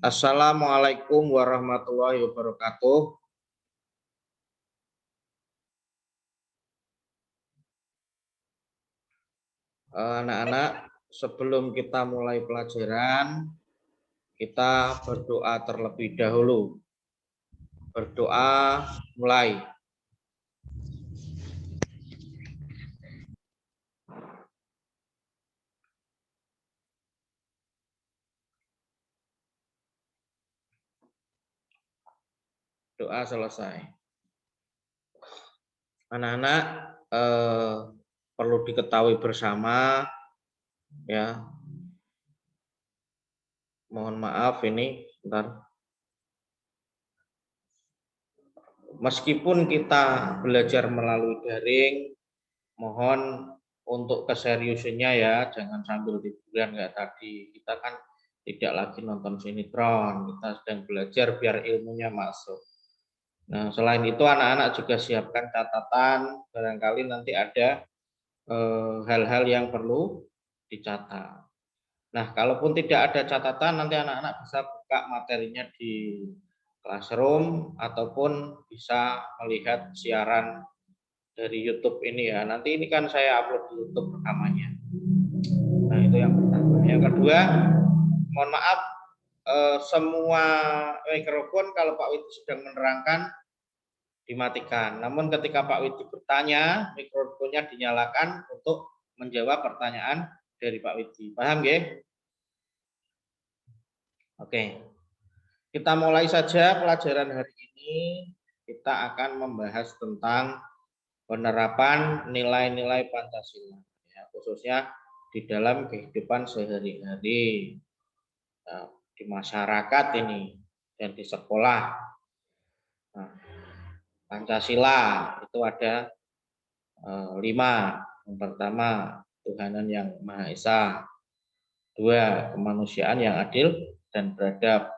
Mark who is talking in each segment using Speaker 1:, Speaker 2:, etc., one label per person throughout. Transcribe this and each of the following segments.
Speaker 1: Assalamualaikum warahmatullahi wabarakatuh. Anak-anak, sebelum kita mulai pelajaran, kita berdoa terlebih dahulu. Berdoa mulai. Doa selesai. Anak-anak perlu diketahui bersama, ya. Mohon maaf ini, bentar. Meskipun kita belajar melalui daring, mohon untuk keseriusannya ya, jangan sambil tiduran kayak tadi. Kita kan tidak lagi nonton sinetron, kita sedang belajar biar ilmunya masuk. Nah, selain itu anak-anak juga siapkan catatan, barangkali nanti ada hal-hal yang perlu dicatat. Nah, kalaupun tidak ada catatan, nanti anak-anak bisa buka materinya di Classroom ataupun bisa melihat siaran dari YouTube ini ya. Nanti ini kan saya upload di YouTube rekamannya. Nah, itu yang pertama. Yang kedua, mohon maaf semua mikrofon kalau Pak Widi sedang menerangkan dimatikan. Namun ketika Pak Widi bertanya, mikrofonnya dinyalakan untuk menjawab pertanyaan dari Pak Widi. Paham nggih? Oke. Kita mulai saja pelajaran hari ini. Kita akan membahas tentang penerapan nilai-nilai Pancasila, ya, khususnya di dalam kehidupan sehari-hari, di masyarakat ini dan di sekolah. Nah, Pancasila itu ada 5. Yang pertama, Tuhanan yang Maha Esa. 2, kemanusiaan yang adil dan beradab.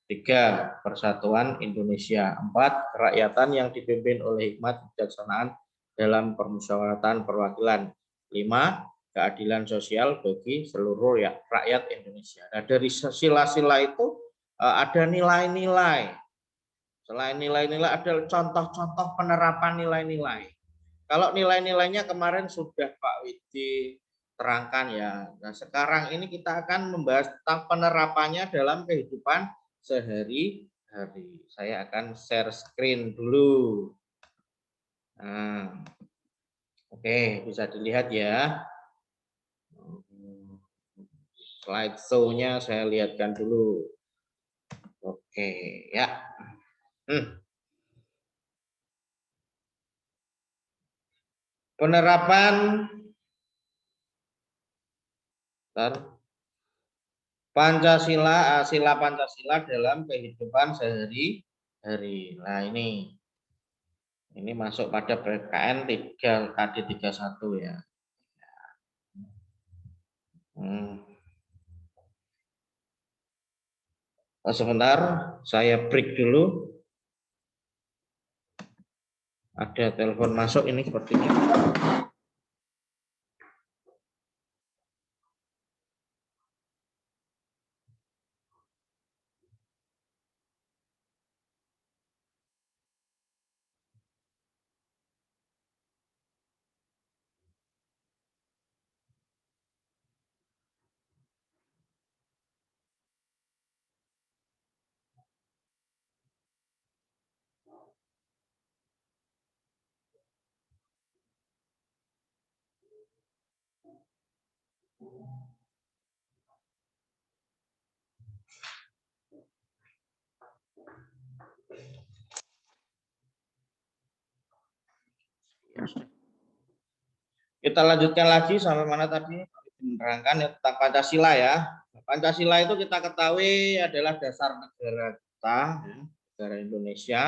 Speaker 1: 3, persatuan Indonesia. 4, kerakyatan yang dipimpin oleh hikmat kebijaksanaan dalam permusyawaratan perwakilan. 5, keadilan sosial bagi seluruh rakyat Indonesia. Nah, dari sila-sila itu ada nilai-nilai. Selain nilai-nilai ada contoh-contoh penerapan nilai-nilai. Kalau nilai-nilainya kemarin sudah Pak Widi terangkan ya. Nah, sekarang ini kita akan membahas tentang penerapannya dalam kehidupan sehari-hari. Saya akan share screen dulu. Nah, oke, bisa dilihat ya. Slide show-nya saya lihatkan dulu. Oke, ya. Penerapan Pancasila, sila Pancasila dalam kehidupan sehari-hari. Nah, ini masuk pada PKN 3 KD 31 ya. Sebentar, saya break dulu. Ada telepon masuk ini sepertinya. Kita lanjutkan lagi sampai mana tadi? Menerangkan ya, tentang Pancasila ya. Pancasila itu kita ketahui adalah dasar negara kita, negara Indonesia.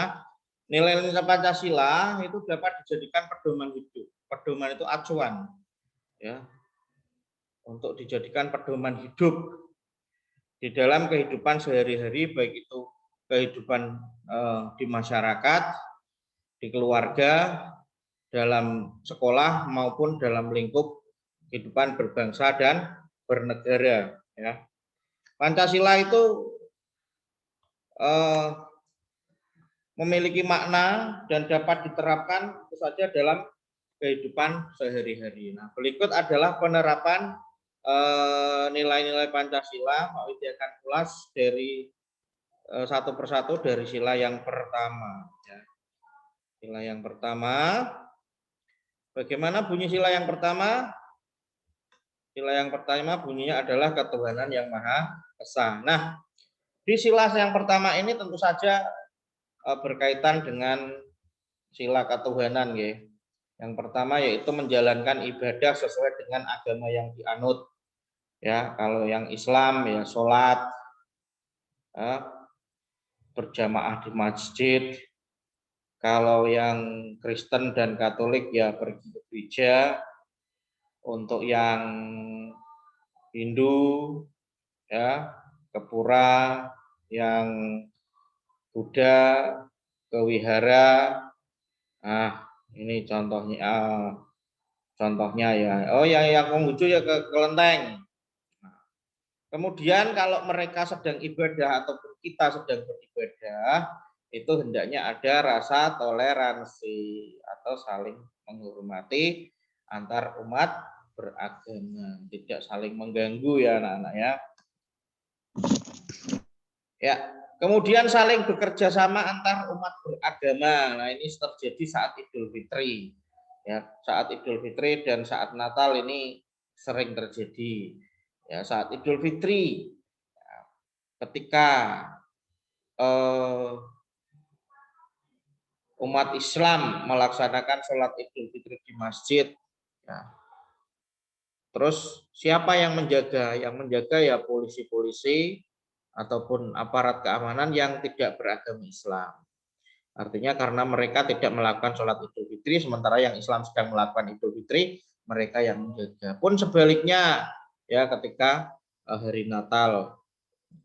Speaker 1: Nilai-nilai Pancasila itu dapat dijadikan pedoman hidup. Pedoman itu acuan, ya, untuk dijadikan pedoman hidup di dalam kehidupan sehari-hari, baik itu kehidupan di masyarakat, di keluarga, dalam sekolah maupun dalam lingkup kehidupan berbangsa dan bernegara. Ya. Pancasila itu eh, memiliki makna dan dapat diterapkan tentu saja dalam kehidupan sehari-hari. Nah, berikut adalah penerapan nilai-nilai Pancasila. Pak Widi akan ulas dari satu persatu dari sila yang pertama. Ya. Sila yang pertama, bagaimana bunyi sila yang pertama? Sila yang pertama bunyinya adalah ketuhanan yang Maha Esa. Nah, di sila yang pertama ini tentu saja berkaitan dengan sila ketuhanan, ya. Yang pertama yaitu menjalankan ibadah sesuai dengan agama yang dianut. Ya, kalau yang Islam ya sholat, berjamaah di masjid. Kalau yang Kristen dan Katolik ya pergi ke gereja. Untuk yang Hindu ya ke pura, yang Buddha ke wihara. Nah, ini contohnya ya. Oh ya, yang Konghucu ya ke kelenteng. Nah, kemudian kalau mereka sedang ibadah ataupun kita sedang beribadah, itu hendaknya ada rasa toleransi atau saling menghormati antar umat beragama, tidak saling mengganggu ya anak-anak ya. Ya, kemudian saling bekerja sama antar umat beragama. Nah, ini terjadi saat Idul Fitri. Ya, saat Idul Fitri dan saat Natal ini sering terjadi. Ya, saat Idul Fitri ketika umat Islam melaksanakan sholat Idul Fitri di masjid. Ya. Terus siapa yang menjaga? Yang menjaga ya polisi-polisi ataupun aparat keamanan yang tidak beragama Islam. Artinya karena mereka tidak melakukan sholat Idul Fitri, sementara yang Islam sedang melakukan Idul Fitri, mereka yang menjaga. Pun sebaliknya, ya ketika hari Natal.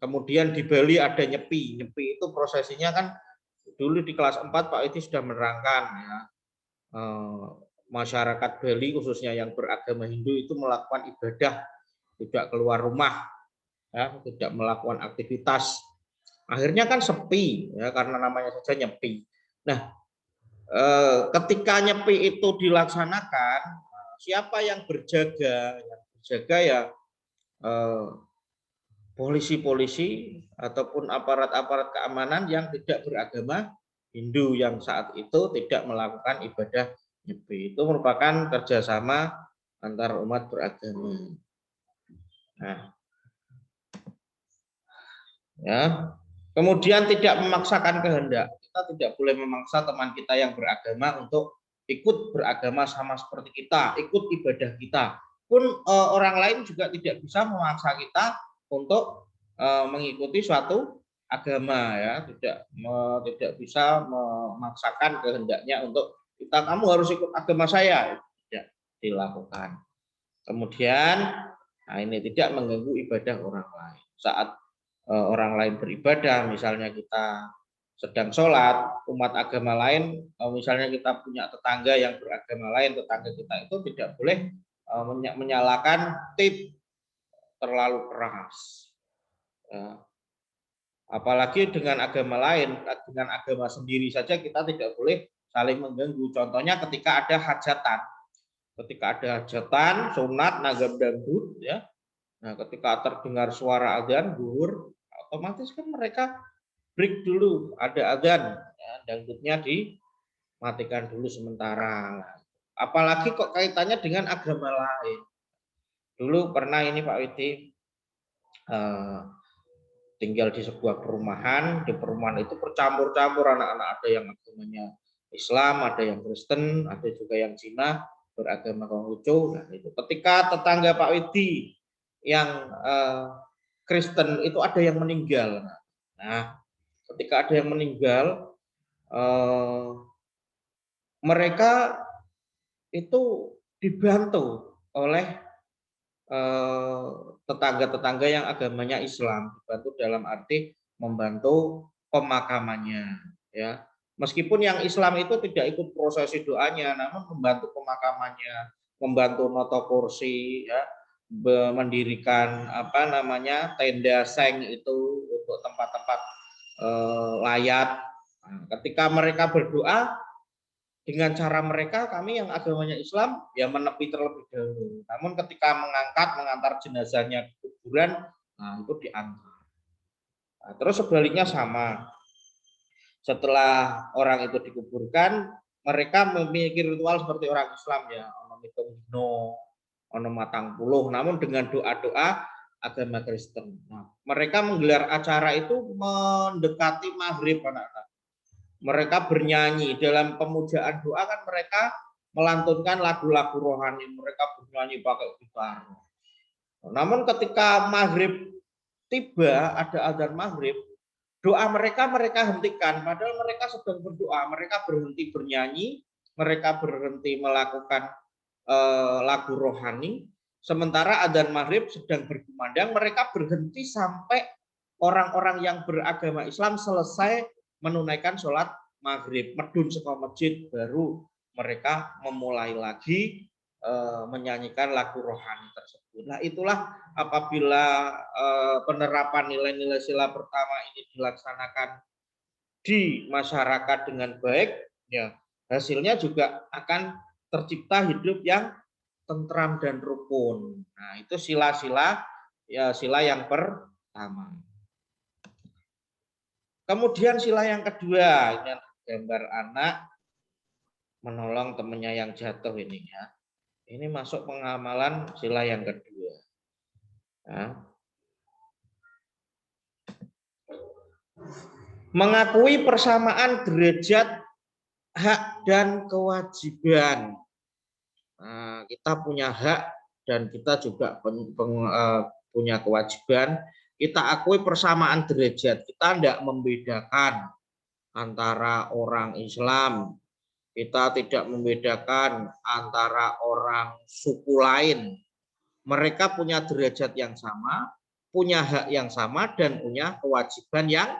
Speaker 1: Kemudian di Bali ada nyepi. Nyepi itu prosesinya kan dulu di kelas 4 Pak Edi sudah menerangkan ya. Masyarakat Bali khususnya yang beragama Hindu itu melakukan ibadah, tidak keluar rumah, ya, tidak melakukan aktivitas. Akhirnya kan sepi ya karena namanya saja nyepi. Nah, ketika nyepi itu dilaksanakan, siapa yang berjaga? Yang berjaga ya polisi-polisi ataupun aparat-aparat keamanan yang tidak beragama Hindu yang saat itu tidak melakukan ibadah nyepi. Itu merupakan kerjasama antar umat beragama. Nah, ya. Kemudian tidak memaksakan kehendak. Kita tidak boleh memaksa teman kita yang beragama untuk ikut beragama sama seperti kita, ikut ibadah kita. Pun orang lain juga tidak bisa memaksa kita untuk mengikuti suatu agama ya, tidak bisa memaksakan kehendaknya untuk kita kamu harus ikut agama saya, tidak dilakukan. Kemudian nah ini tidak mengganggu ibadah orang lain. Saat orang lain beribadah, misalnya kita sedang sholat, umat agama lain, misalnya kita punya tetangga yang beragama lain, tetangga kita itu tidak boleh menyalakan tip terlalu keras. Apalagi dengan agama lain, dengan agama sendiri saja kita tidak boleh saling mengganggu. Contohnya ketika ada hajatan, sunat, nagam dangdut, ya. Nah, ketika terdengar suara azan zuhur, otomatis kan mereka break dulu, ada azan, ya, dangdutnya dimatikan dulu sementara. Apalagi kok kaitannya dengan agama lain. Dulu pernah ini Pak Widi tinggal di sebuah perumahan, di perumahan itu bercampur-campur anak-anak, ada yang agamanya Islam, ada yang Kristen, ada juga yang Cina beragama Konghucu. Nah, itu ketika tetangga Pak Widi yang Kristen itu ada yang meninggal. Nah, ketika ada yang meninggal, mereka itu dibantu oleh tetangga-tetangga yang agamanya Islam, dibantu dalam arti membantu pemakamannya, ya. Meskipun yang Islam itu tidak ikut prosesi doanya, namun membantu pemakamannya, membantu noto kursi, ya, mendirikan tenda seng itu untuk tempat-tempat layat. Nah, ketika mereka berdoa dengan cara mereka, kami yang agamanya Islam ya menepi terlebih dahulu. Namun ketika mengantar jenazahnya ke kuburan, nah itu diantar. Nah, terus sebaliknya sama. Setelah orang itu dikuburkan, mereka memiliki ritual seperti orang Islam ya, ono mitung dino, ono matang puluh, namun dengan doa-doa agama Kristen. Nah, mereka menggelar acara itu mendekati maghrib, anak-anak. Mereka bernyanyi dalam pemujaan doa kan mereka melantunkan lagu-lagu rohani, mereka bernyanyi pakai gitar. Namun ketika maghrib tiba, ada azan maghrib, doa mereka hentikan, padahal mereka sedang berdoa, mereka berhenti bernyanyi, mereka berhenti melakukan lagu rohani, sementara adzan maghrib sedang berkumandang, mereka berhenti sampai orang-orang yang beragama Islam selesai menunaikan sholat maghrib, medun saka masjid, baru mereka memulai lagi menyanyikan lagu rohani tersebut. Nah, itulah apabila penerapan nilai-nilai sila pertama ini dilaksanakan di masyarakat dengan baik, ya hasilnya juga akan tercipta hidup yang tentram dan rukun. Nah, itu sila-sila ya, sila yang pertama. Kemudian sila yang kedua, ini gambar anak menolong temannya yang jatuh ini ya. Ini masuk pengamalan sila yang kedua. Nah, mengakui persamaan derajat hak dan kewajiban. Nah, kita punya hak dan kita juga punya kewajiban. Kita akui persamaan derajat. Kita tidak membedakan antara orang Islam. Kita tidak membedakan antara orang suku lain. Mereka punya derajat yang sama, punya hak yang sama, dan punya kewajiban yang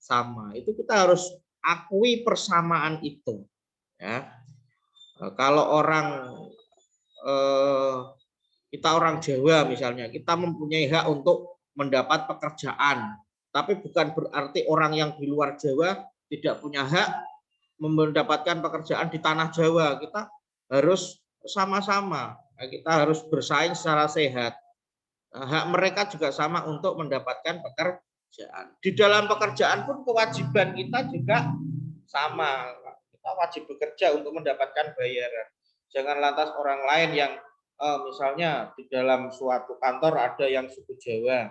Speaker 1: sama. Itu kita harus akui persamaan itu. Ya. Kalau kita orang Jawa misalnya, kita mempunyai hak untuk mendapat pekerjaan, tapi bukan berarti orang yang di luar Jawa tidak punya hak mendapatkan pekerjaan di tanah Jawa. Kita harus sama-sama, kita harus bersaing secara sehat. Hak mereka juga sama untuk mendapatkan pekerjaan. Di dalam pekerjaan pun kewajiban kita juga sama. Kita wajib bekerja untuk mendapatkan bayaran. Jangan lantas orang lain yang misalnya di dalam suatu kantor ada yang suku Jawa,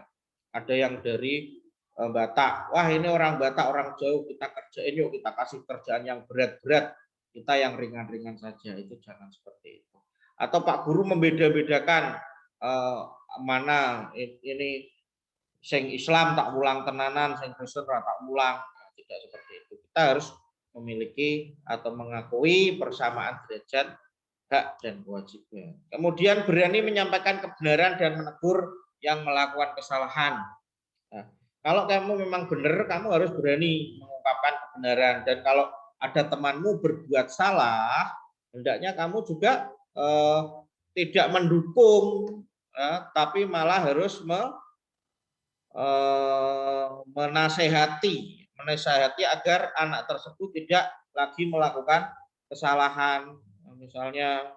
Speaker 1: ada yang dari Batak. Wah, ini orang Batak, orang Jawa, kita kerjain yuk, kita kasih kerjaan yang berat-berat, kita yang ringan-ringan saja. Itu jangan seperti itu. Atau Pak Guru membeda-bedakan mana ini sing Islam tak ulang tenanan, sing Kristen tak ulang. Nah, tidak seperti itu. Kita harus memiliki atau mengakui persamaan derajat hak dan kewajiban. Kemudian berani menyampaikan kebenaran dan menegur yang melakukan kesalahan. Nah, kalau kamu memang benar, kamu harus berani mengungkapkan kebenaran. Dan kalau ada temanmu berbuat salah, hendaknya kamu juga tidak mendukung, tapi malah harus menasehati agar anak tersebut tidak lagi melakukan kesalahan. Misalnya,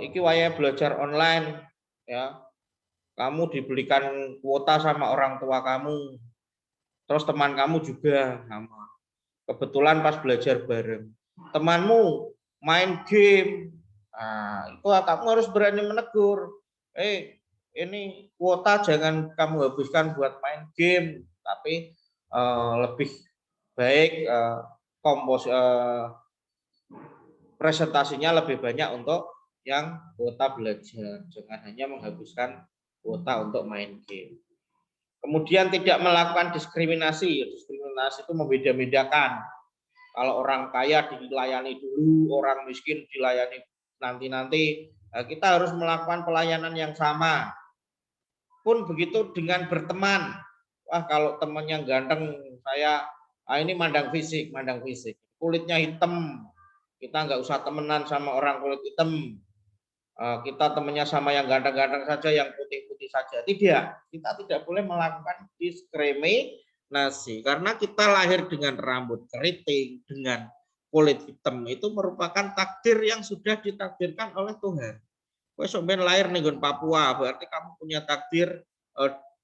Speaker 1: iki waya belajar online, ya. Kamu dibelikan kuota sama orang tua kamu, terus teman kamu juga sama. Kebetulan pas belajar bareng, temanmu main game, nah itu kamu harus berani menegur. Ini kuota jangan kamu habiskan buat main game, tapi lebih baik presentasinya lebih banyak untuk yang kuota belajar, jangan hanya menghabiskan kuota untuk main game. Kemudian tidak melakukan diskriminasi. Diskriminasi itu membeda-bedakan. Kalau orang kaya dilayani dulu, orang miskin dilayani nanti-nanti. Kita harus melakukan pelayanan yang sama. Pun begitu dengan berteman. Wah, kalau temannya ganteng, saya ini mandang fisik. Kulitnya hitam, kita nggak usah temenan sama orang kulit hitam. Kita temannya sama yang ganteng-ganteng saja, yang putih-putih saja. Tidak, kita tidak boleh melakukan diskriminasi karena kita lahir dengan rambut keriting, dengan kulit hitam, itu merupakan takdir yang sudah ditakdirkan oleh Tuhan. Kowe sampeyan lahir ning Papua, berarti kamu punya takdir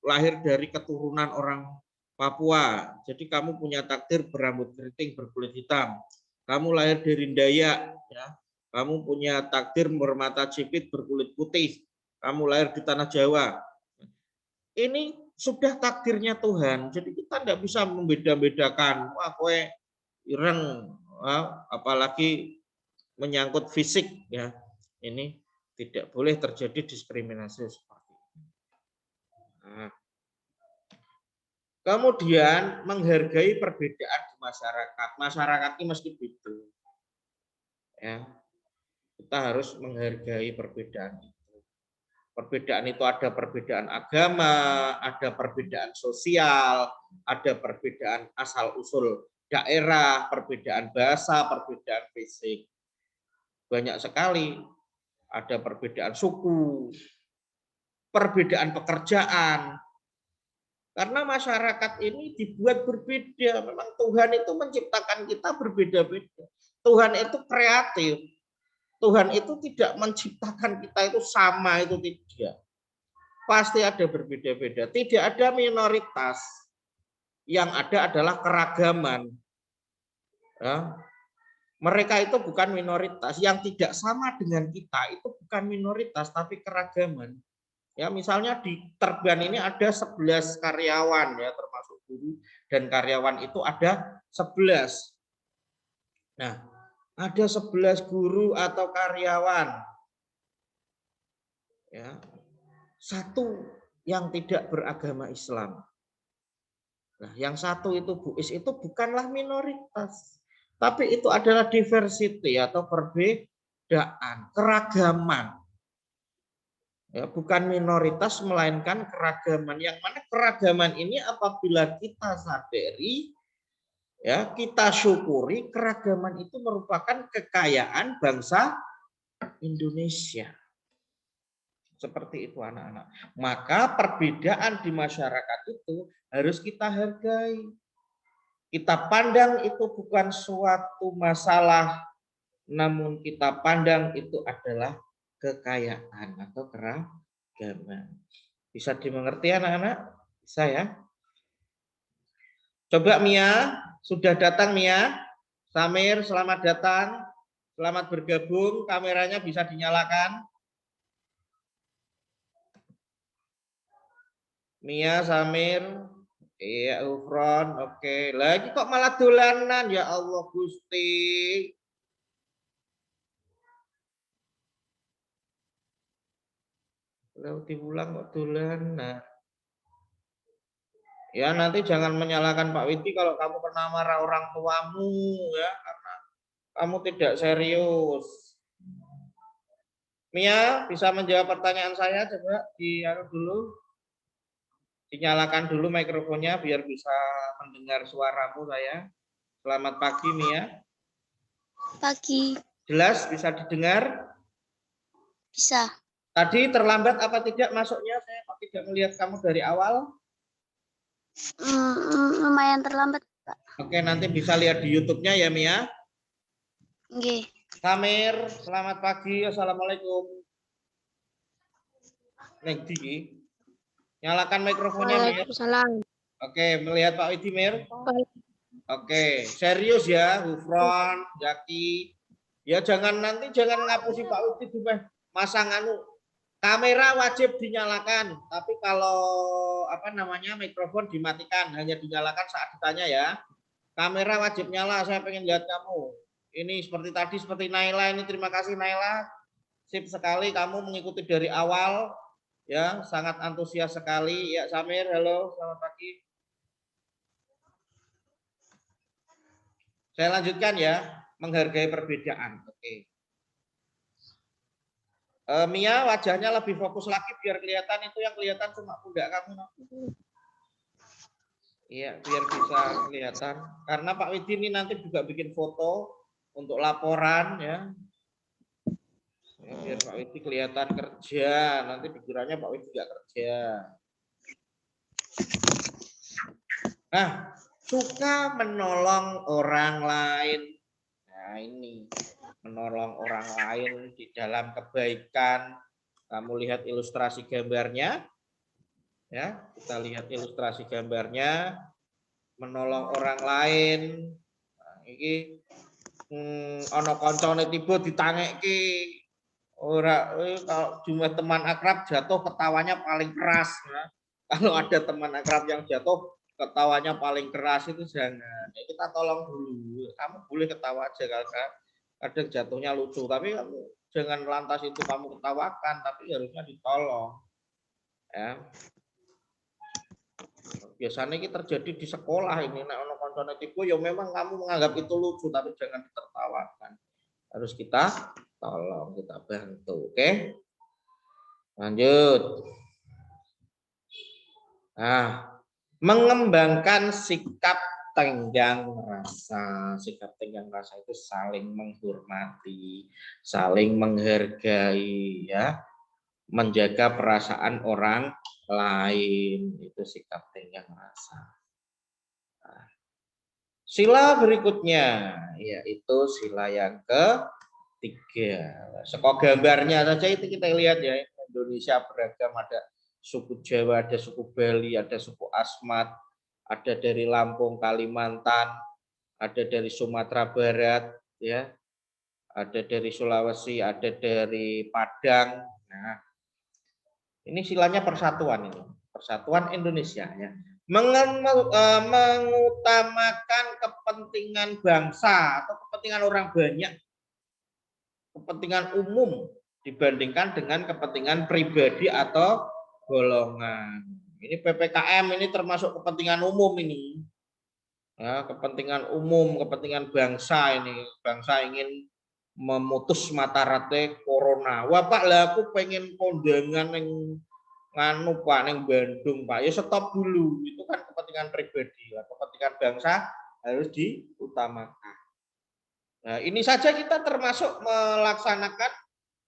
Speaker 1: lahir dari keturunan orang Papua. Jadi kamu punya takdir berambut keriting, berkulit hitam. Kamu lahir dari Dayak, ya. Kamu punya takdir bermata sipit, berkulit putih. Kamu lahir di tanah Jawa. Ini sudah takdirnya Tuhan. Jadi kita tidak bisa membeda-bedakan. Wah, kowe ireng, apalagi menyangkut fisik, ya. Ini tidak boleh terjadi diskriminasi seperti itu. Nah, kemudian menghargai perbedaan di masyarakat. Masyarakat ini mesti beda. Ya, kita harus menghargai perbedaan itu. Perbedaan itu ada perbedaan agama, ada perbedaan sosial, ada perbedaan asal-usul daerah, perbedaan bahasa, perbedaan fisik. Banyak sekali. Ada perbedaan suku, perbedaan pekerjaan. Karena masyarakat ini dibuat berbeda. Memang Tuhan itu menciptakan kita berbeda-beda. Tuhan itu kreatif. Tuhan itu tidak menciptakan kita itu sama, itu tidak. Pasti ada berbeda-beda. Tidak ada minoritas. Yang ada adalah keragaman. Ya. Mereka itu bukan minoritas. Yang tidak sama dengan kita itu bukan minoritas, tapi keragaman. Ya, misalnya di Terban ini ada 11 karyawan, ya, termasuk guru dan karyawan itu ada 11. Nah, ada 11 guru atau karyawan. Ya. Satu yang tidak beragama Islam. Nah, yang satu itu Buis itu bukanlah minoritas. Tapi itu adalah diversity atau perbedaan, keragaman. Ya, bukan minoritas melainkan keragaman. Yang mana keragaman ini apabila kita sadari, ya, kita syukuri, keragaman itu merupakan kekayaan bangsa Indonesia. Seperti itu anak-anak. Maka perbedaan di masyarakat itu harus kita hargai. Kita pandang itu bukan suatu masalah, namun kita pandang itu adalah kekayaan atau keragaman. Bisa dimengerti anak-anak? Bisa ya? Coba Mia, sudah datang Mia? Samir, selamat datang. Selamat bergabung, kameranya bisa dinyalakan. Mia, Samir, iya Ufron, oke. Lagi kok malah dolanan, ya Allah Gusti. Lalu diulang kok dolanan. Ya nanti jangan menyalahkan Pak Widi kalau kamu kena marah orang tuamu, ya, karena kamu tidak serius. Mia bisa menjawab pertanyaan saya, coba dulu. Dinyalakan dulu mikrofonnya biar bisa mendengar suaramu saya. Selamat pagi Mia.
Speaker 2: Pagi.
Speaker 1: Jelas bisa didengar?
Speaker 2: Bisa.
Speaker 1: Tadi terlambat apa tidak masuknya? Saya tidak melihat kamu dari awal.
Speaker 2: Lumayan terlambat, Pak.
Speaker 1: Oke, nanti bisa lihat di YouTube-nya ya Mia.
Speaker 2: Oke.
Speaker 1: Samir, selamat pagi. Assalamualaikum. Negdi. Nyalakan mikrofonnya, Mir.
Speaker 2: Waalaikumsalam.
Speaker 1: Oke, melihat Pak Widi, Mir. Oke, serius ya, Hufron, Jaki. Ya jangan ngapusi Pak Widi di masang kamera wajib dinyalakan, tapi kalau mikrofon dimatikan, hanya dinyalakan saat ditanya ya. Kamera wajib nyala, saya pengen lihat kamu. Ini seperti tadi, seperti Naila ini, terima kasih Naila. Sip sekali kamu mengikuti dari awal. Ya, sangat antusias sekali. Ya, Samir, halo, selamat pagi. Saya lanjutkan ya, menghargai perbedaan. Oke. Mia, wajahnya lebih fokus lagi biar kelihatan, itu yang kelihatan cuma pundak kamu. Iya, biar bisa kelihatan. Karena Pak Widi ini nanti juga bikin foto untuk laporan ya. Biar Pak Widi kelihatan kerja, nanti pikirannya Pak Widi nggak kerja. Nah, suka menolong orang lain. Nah, ini menolong orang lain di dalam kebaikan. Kamu lihat ilustrasi gambarnya. Ya, kita lihat ilustrasi gambarnya. Menolong orang lain. Nah, ini ono koncone tiba ditangeki. Ora, kalau cuma teman akrab jatuh ketawanya paling keras. Ya. Kalau ada teman akrab yang jatuh ketawanya paling keras itu jangan. Ya, kita tolong dulu. Kamu boleh ketawa aja kalau kadang jatuhnya lucu, tapi kamu jangan lantas itu kamu ketawakan, tapi harusnya ditolong. Ya. Biasanya ini terjadi di sekolah ini, nek ono koncone tipu ya memang kamu menganggap itu lucu, tapi jangan ditertawakan. Harus kita tolong, kita bantu, oke? Lanjut. Nah, mengembangkan sikap tenggang rasa. Sikap tenggang rasa itu saling menghormati, saling menghargai, ya, menjaga perasaan orang lain. Itu sikap tenggang rasa. Nah, sila berikutnya yaitu sila yang ketiga. Sekok gambarnya saja itu kita lihat ya, Indonesia beragam, ada suku Jawa, ada suku Bali, ada suku Asmat, ada dari Lampung, Kalimantan, ada dari Sumatera Barat, ya, ada dari Sulawesi, ada dari Padang. Nah, ini silanya persatuan ini, persatuan Indonesia ya. Mengutamakan kepentingan bangsa atau kepentingan orang banyak, kepentingan umum dibandingkan dengan kepentingan pribadi atau golongan. Ini PPKM ini termasuk kepentingan umum ini. Ya, kepentingan umum, kepentingan bangsa ini. Bangsa ingin memutus mata rantai corona. Wah Pak, lah aku pengen kondangan yang nganu Pak, yang Bandung Pak. Ya stop dulu. Itu kan kepentingan pribadi. Kepentingan bangsa harus diutamakan. Nah, ini saja kita termasuk melaksanakan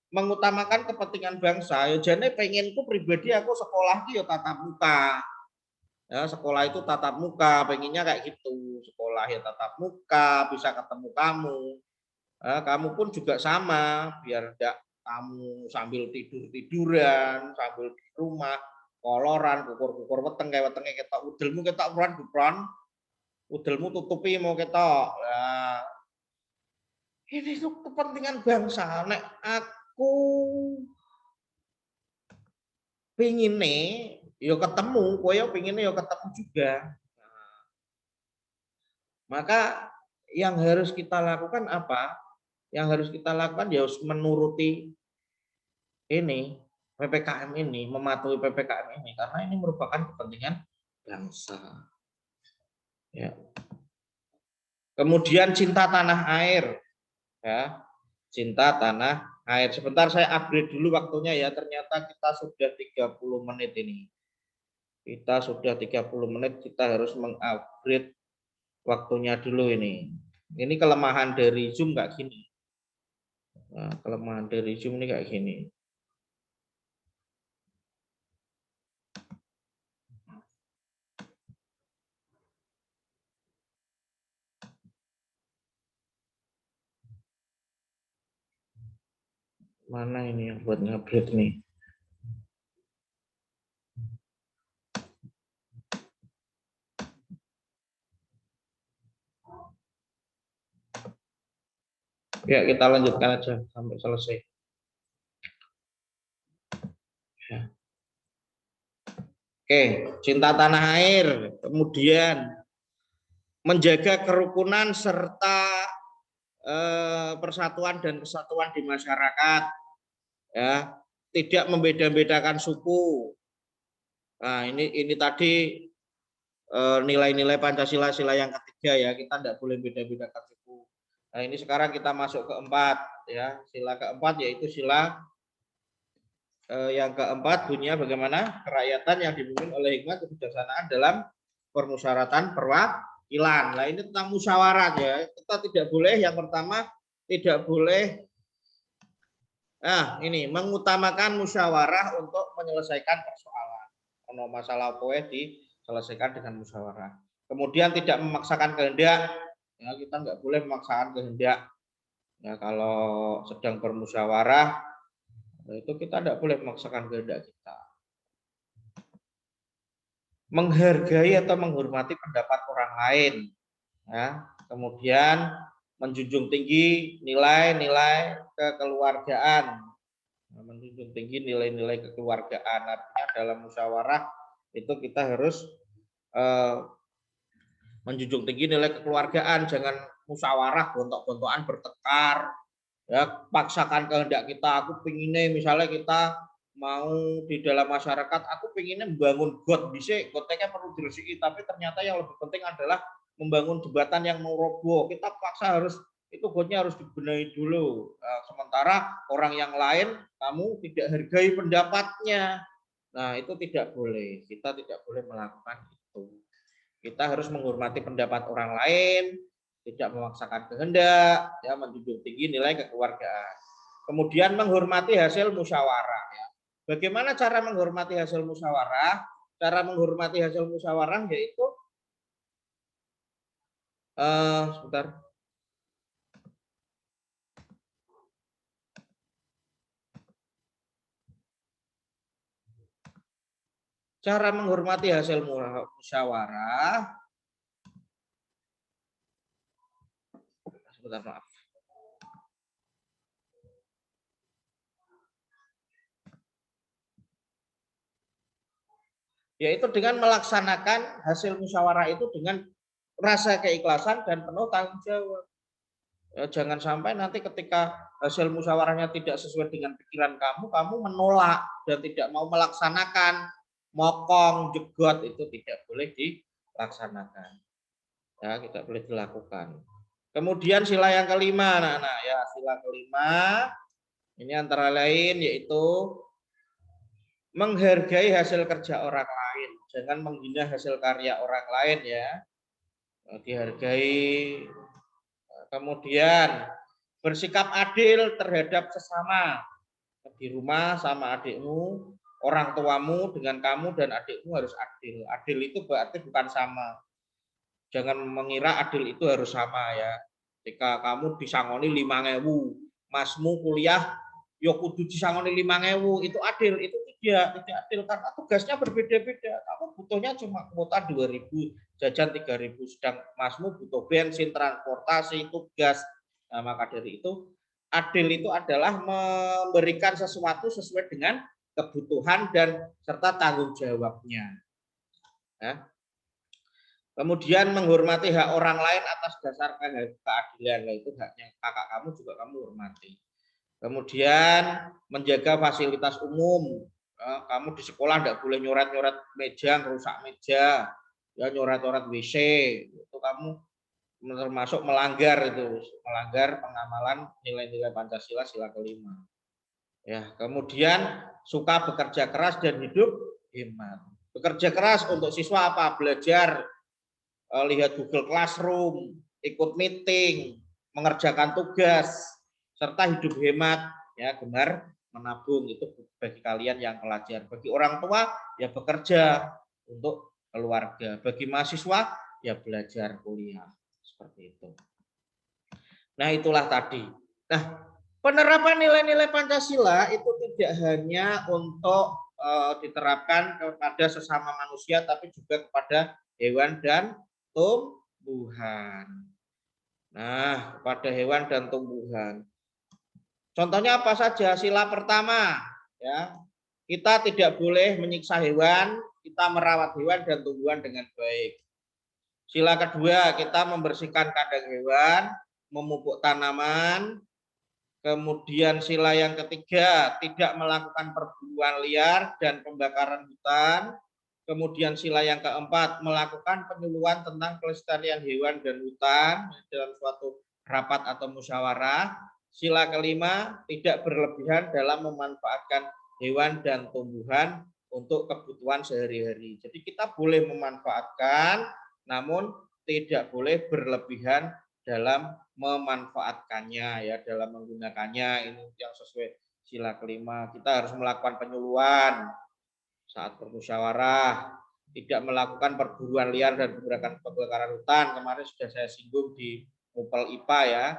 Speaker 1: mengutamakan kepentingan bangsa. Ya jane pengenku pribadi aku sekolah ki ya tatap muka. Ya, sekolah itu tatap muka, pengennya kayak gitu. Sekolah ya tatap muka, bisa ketemu kamu. Kamu pun juga sama, biar enggak kamu sambil tidur-tiduran, sambil di rumah, koloran, kukur-kukur weteng kayak wetenge ketok udelmu ketok buran, udelmu tutupi mau ketok. Nah, ini tuh kepentingan bangsa. Nek aku pingine yo ketemu, kowe yo pingine yo ketemu juga. Maka yang harus kita lakukan apa? Yang harus kita lakukan ya harus menuruti ini PPKM ini, mematuhi PPKM ini karena ini merupakan kepentingan bangsa. Ya. Kemudian cinta tanah air, ya, cinta tanah air. Sebentar saya upgrade dulu waktunya ya. Ternyata kita sudah 30 menit ini. Kita sudah 30 menit, kita harus mengupgrade waktunya dulu ini. Ini kelemahan dari Zoom nggak gini. Nah, kelemahan dari Zoom ini kayak gini. Mana ini yang buat ngupgrade nih? Ya, kita lanjutkan aja sampai selesai. Ya. Oke, cinta tanah air, kemudian menjaga kerukunan serta persatuan dan kesatuan di masyarakat, ya, tidak membeda-bedakan suku. Nah, ini tadi nilai-nilai Pancasila sila yang ketiga ya, kita tidak boleh beda-bedakan suku. Nah, ini sekarang kita masuk keempat ya, sila keempat yaitu sila yang keempat bunyinya bagaimana kerakyatan yang dipimpin oleh hikmat kebijaksanaan dalam permusyawaratan perwakilan. Nah, ini tentang musyawarah ya. Kita tidak boleh yang pertama tidak boleh ini mengutamakan musyawarah untuk menyelesaikan persoalan. Kalau masalah poe diselesaikan dengan musyawarah. Kemudian tidak memaksakan kehendak, ya kita nggak boleh memaksakan kehendak. Ya kalau sedang bermusyawarah itu kita tidak boleh memaksakan kehendak kita. Menghargai atau menghormati pendapat orang lain, ya. Kemudian menjunjung tinggi nilai-nilai kekeluargaan, menjunjung tinggi nilai-nilai kekeluargaan. Artinya dalam musyawarah itu kita harus menjunjung tinggi nilai kekeluargaan, jangan musyawarah gontok-gontokan bertekar, ya paksakan kehendak kita. Aku pinginnya misalnya kita mau di dalam masyarakat, aku pinginnya membangun got, bisa gotnya perlu diresiki, tapi ternyata yang lebih penting adalah membangun jembatan yang mau roboh. Kita paksa harus itu gotnya harus dibenahi dulu. Sementara orang yang lain kamu tidak hargai pendapatnya. Nah itu tidak boleh. Kita tidak boleh melakukan itu. Kita harus menghormati pendapat orang lain, tidak memaksakan kehendak, ya menjunjung tinggi nilai kekeluargaan. Kemudian menghormati hasil musyawarah. Ya. Bagaimana cara menghormati hasil musyawarah? Cara menghormati hasil musyawarah yaitu sebentar. Cara menghormati hasil musyawarah. Sebentar, maaf. Yaitu dengan melaksanakan hasil musyawarah itu dengan rasa keikhlasan dan penuh tanggung jawab. Ya, jangan sampai nanti ketika hasil musyawarahnya tidak sesuai dengan pikiran kamu menolak dan tidak mau melaksanakan, mokong, jegot, itu tidak boleh dilaksanakan. Ya, tidak boleh dilakukan. Kemudian sila yang kelima, anak-anak, ya sila kelima ini antara lain yaitu menghargai hasil kerja orang lain, jangan menghina hasil karya orang lain ya, dihargai. Kemudian bersikap adil terhadap sesama, di rumah sama adikmu, orang tuamu dengan kamu dan adikmu harus adil. Adil itu berarti bukan sama. Jangan mengira adil itu harus sama ya. Ketika kamu disangoni 5.000, masmu kuliah yo kudu disangoni 5.000, itu adil. Itu tidak adil karena tugasnya berbeda-beda. Kamu butuhnya cuma kuota 2.000, jajan 3.000, sedang masmu butuh bensin, transportasi, tugas. Nah, maka dari itu adil itu adalah memberikan sesuatu sesuai dengan kebutuhan dan serta tanggung jawabnya. Ya. Kemudian menghormati hak orang lain atas dasar keadilan, itu haknya kakak kamu juga kamu hormati. Kemudian menjaga fasilitas umum. Kamu di sekolah tidak boleh nyoret-nyoret meja, merusak meja, ya nyoret-nyoret WC. Itu kamu termasuk melanggar pengamalan nilai-nilai Pancasila sila kelima. Ya, kemudian suka bekerja keras dan hidup hemat. Bekerja keras untuk siswa apa? Belajar, lihat Google Classroom, ikut meeting, mengerjakan tugas, serta hidup hemat, ya gemar menabung. Itu bagi kalian yang pelajar. Bagi orang tua ya bekerja untuk keluarga. Bagi mahasiswa ya belajar kuliah. Seperti itu. Nah, itulah tadi. Nah, penerapan nilai-nilai Pancasila itu tidak hanya untuk diterapkan kepada sesama manusia, tapi juga kepada hewan dan tumbuhan. Nah, kepada hewan dan tumbuhan. Contohnya apa saja? Sila pertama, ya, kita tidak boleh menyiksa hewan, kita merawat hewan dan tumbuhan dengan baik. Sila kedua, kita membersihkan kandang hewan, memupuk tanaman. Kemudian sila yang ketiga, tidak melakukan perburuan liar dan pembakaran hutan. Kemudian sila yang keempat, melakukan penyuluhan tentang kelestarian hewan dan hutan dalam suatu rapat atau musyawarah. Sila kelima, tidak berlebihan dalam memanfaatkan hewan dan tumbuhan untuk kebutuhan sehari-hari. Jadi kita boleh memanfaatkan, namun tidak boleh berlebihan dalam memanfaatkannya, ya, dalam menggunakannya. Ini yang sesuai sila kelima. Kita harus melakukan penyuluhan saat bermusyawarah. tidak melakukan perburuan liar dan kebakaran hutan. Kemarin sudah saya singgung di Mupel IPA ya.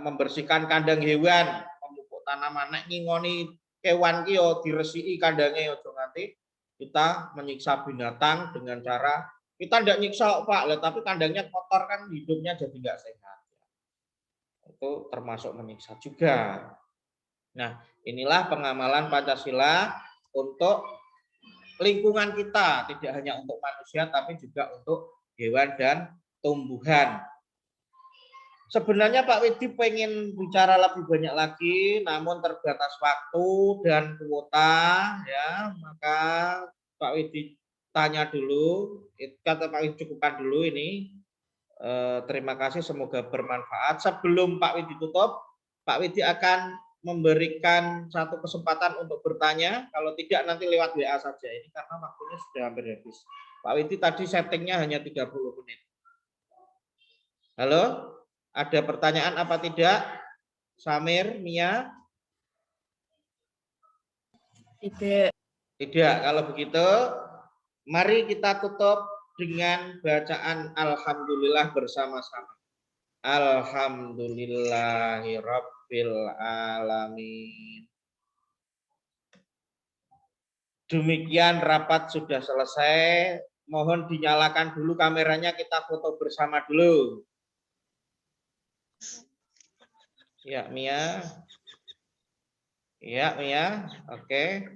Speaker 1: Membersihkan kandang hewan, memupuk tanaman, nek ngingoni kewan ki yo diresiki kandangnya, ojo nanti kita menyiksa binatang dengan cara kita tidak nyiksa Pak, tapi kandangnya kotor kan hidupnya jadi nggak sehat. Itu termasuk menyiksa juga. Nah, inilah pengamalan Pancasila untuk lingkungan kita, tidak hanya untuk manusia tapi juga untuk hewan dan tumbuhan. Sebenarnya Pak Widi pengen bicara lebih banyak lagi, namun terbatas waktu dan kuota, ya. Maka Pak Widi tanya dulu, kata Pak Widi cukupkan dulu ini. Terima kasih, semoga bermanfaat. Sebelum Pak Widi tutup, Pak Widi akan memberikan satu kesempatan untuk bertanya. Kalau tidak nanti lewat WA saja. Ini karena waktunya sudah hampir habis. Pak Widi tadi settingnya hanya 30 menit. Halo? Ada pertanyaan apa tidak? Samir, Mia?
Speaker 3: Tidak.
Speaker 1: Tidak. Kalau begitu, mari kita tutup dengan bacaan Alhamdulillah bersama-sama. Alhamdulillahirabbil alamin. Demikian rapat sudah selesai. Mohon dinyalakan dulu kameranya, kita foto bersama dulu. Ya, Mia. Ya, Mia. Oke.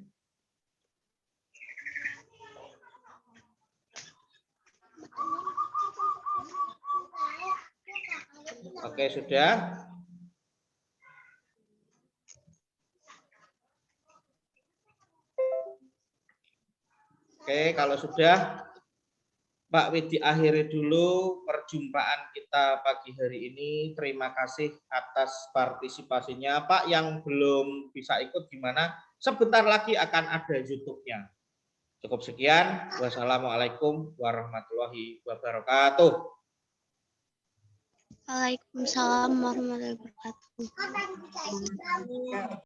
Speaker 1: Oke, sudah. Oke, kalau sudah, Pak Widi akhiri dulu perjumpaan kita pagi hari ini. Terima kasih atas partisipasinya. Pak yang belum bisa ikut gimana? Sebentar lagi akan ada YouTube-nya. Cukup sekian. Wassalamualaikum warahmatullahi wabarakatuh.
Speaker 2: Waalaikumsalam warahmatullahi wabarakatuh.